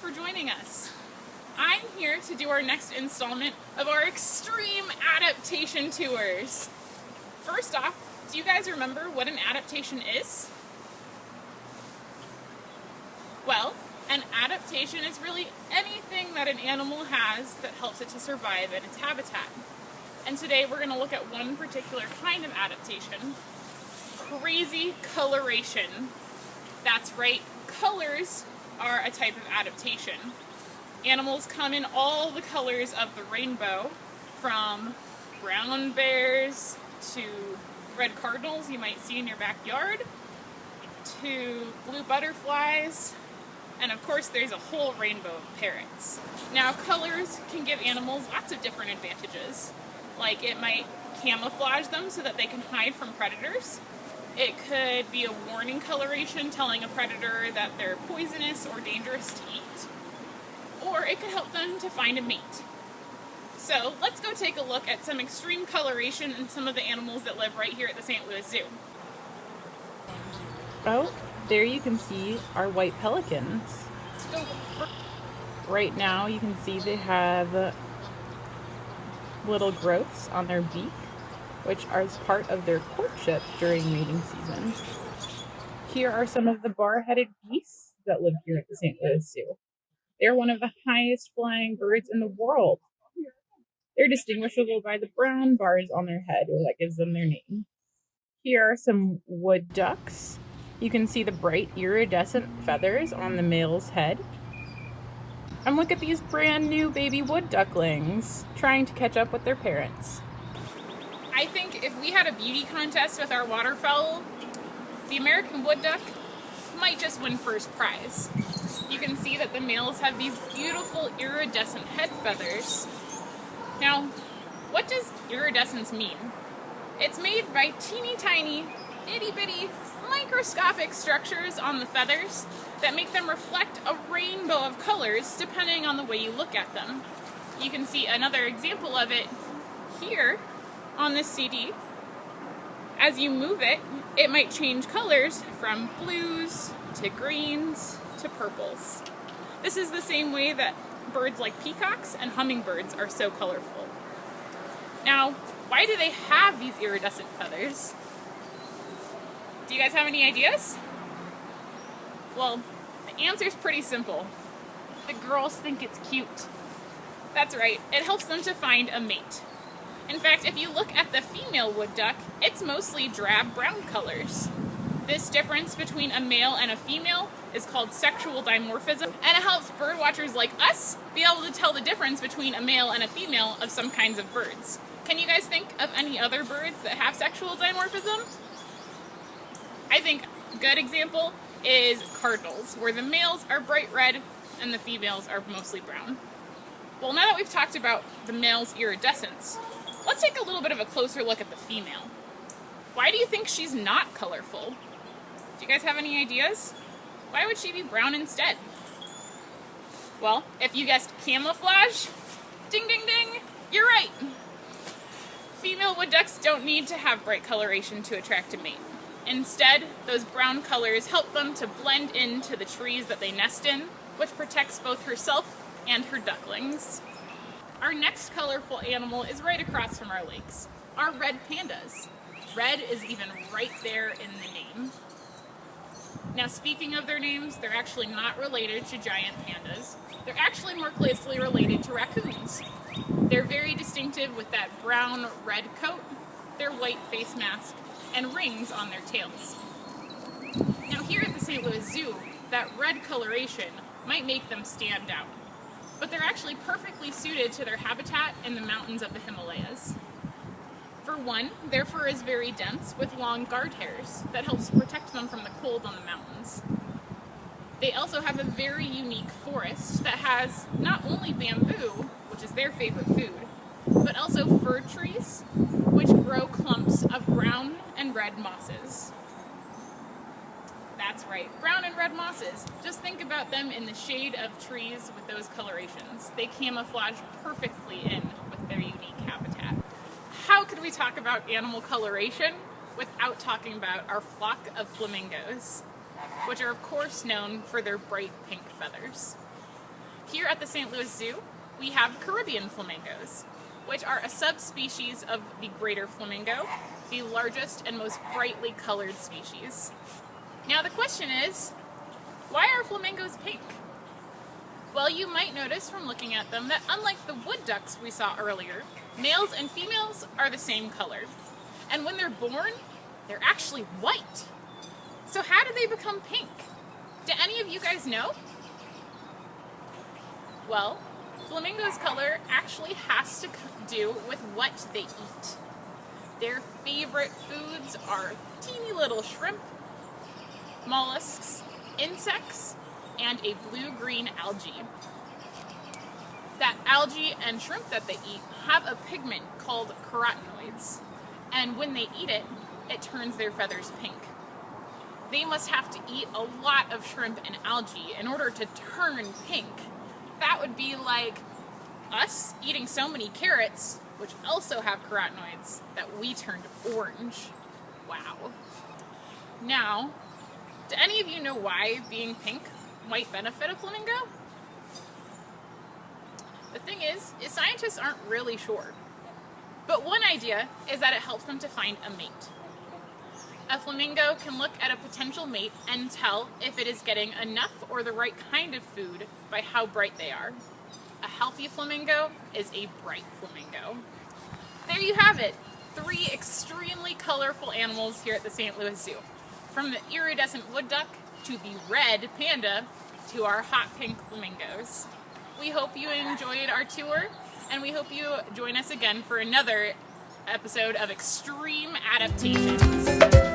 for joining us. I'm here to do our next installment of our extreme adaptation tours. First off, do you guys remember what an adaptation is? Well, an adaptation is really anything that an animal has that helps it to survive in its habitat. And today we're going to look at one particular kind of adaptation, crazy coloration. That's right, colors are a type of adaptation. Animals come in all the colors of the rainbow, from brown bears to red cardinals you might see in your backyard, to blue butterflies, and of course there's a whole rainbow of parrots. Now colors can give animals lots of different advantages. Like it might camouflage them so that they can hide from predators. It could be a warning coloration telling a predator that they're poisonous or dangerous to eat. Or it could help them to find a mate. So let's go take a look at some extreme coloration in some of the animals that live right here at the St. Louis Zoo. Oh, there you can see our white pelicans. Right now you can see they have little growths on their beak, which are part of their courtship during mating season. Here are some of the bar-headed geese that live here at the St. Louis Zoo. They're one of the highest flying birds in the world. They're distinguishable by the brown bars on their head, that gives them their name. Here are some wood ducks. You can see the bright iridescent feathers on the male's head. And look at these brand new baby wood ducklings trying to catch up with their parents. I think if we had a beauty contest with our waterfowl, the American wood duck might just win first prize. You can see that the males have these beautiful iridescent head feathers. Now, what does iridescence mean? It's made by teeny tiny, itty bitty, microscopic structures on the feathers that make them reflect a rainbow of colors depending on the way you look at them. You can see another example of it here on this CD. As you move it, it might change colors from blues to greens to purples. This is the same way that birds like peacocks and hummingbirds are so colorful. Now, why do they have these iridescent feathers? Do you guys have any ideas? Well, the answer's pretty simple. The girls think it's cute. That's right, it helps them to find a mate. In fact, if you look at the female wood duck, it's mostly drab brown colors. This difference between a male and a female is called sexual dimorphism, and it helps birdwatchers like us be able to tell the difference between a male and a female of some kinds of birds. Can you guys think of any other birds that have sexual dimorphism? I think a good example is cardinals, where the males are bright red and the females are mostly brown. Well, now that we've talked about the male's iridescence, let's take a little bit of a closer look at the female. Why do you think she's not colorful? Do you guys have any ideas? Why would she be brown instead? Well, if you guessed camouflage, ding ding ding, you're right. Female wood ducks don't need to have bright coloration to attract a mate. Instead, those brown colors help them to blend into the trees that they nest in, which protects both herself and her ducklings. Our next colorful animal is right across from our lakes, our red pandas. Red is even right there in the name. Now, speaking of their names, they're actually not related to giant pandas. They're actually more closely related to raccoons. They're very distinctive with that brown-red coat, their white face mask, and rings on their tails. Now, here at the St. Louis Zoo, that red coloration might make them stand out, but they're actually perfectly suited to their habitat in the mountains of the Himalayas. For one, their fur is very dense with long guard hairs that helps protect them from the cold on the mountains. They also have a very unique forest that has not only bamboo, which is their favorite food, but also fir trees, which grow clumps of brown and red mosses. That's right, brown and red mosses. Just think about them in the shade of trees with those colorations. They camouflage perfectly in with their unique habitat. How could we talk about animal coloration without talking about our flock of flamingos, which are of course known for their bright pink feathers? Here at the St. Louis Zoo, we have Caribbean flamingos, which are a subspecies of the greater flamingo, the largest and most brightly colored species. Now the question is, why are flamingos pink? Well, you might notice from looking at them that unlike the wood ducks we saw earlier, males and females are the same color. And when they're born, they're actually white. So how do they become pink? Do any of you guys know? Well, flamingos' color actually has to do with what they eat. Their favorite foods are teeny little shrimp, mollusks, insects, and a blue-green algae. That algae and shrimp that they eat have a pigment called carotenoids, and when they eat it, it turns their feathers pink. They must have to eat a lot of shrimp and algae in order to turn pink. That would be like us eating so many carrots, which also have carotenoids, that we turned orange. Wow. Now, do any of you know why being pink might benefit a flamingo? The thing is scientists aren't really sure. But one idea is that it helps them to find a mate. A flamingo can look at a potential mate and tell if it is getting enough or the right kind of food by how bright they are. A healthy flamingo is a bright flamingo. There you have it, 3 extremely colorful animals here at the St. Louis Zoo. From the iridescent wood duck to the red panda to our hot pink flamingos. We hope you enjoyed our tour, and we hope you join us again for another episode of Extreme Adaptations.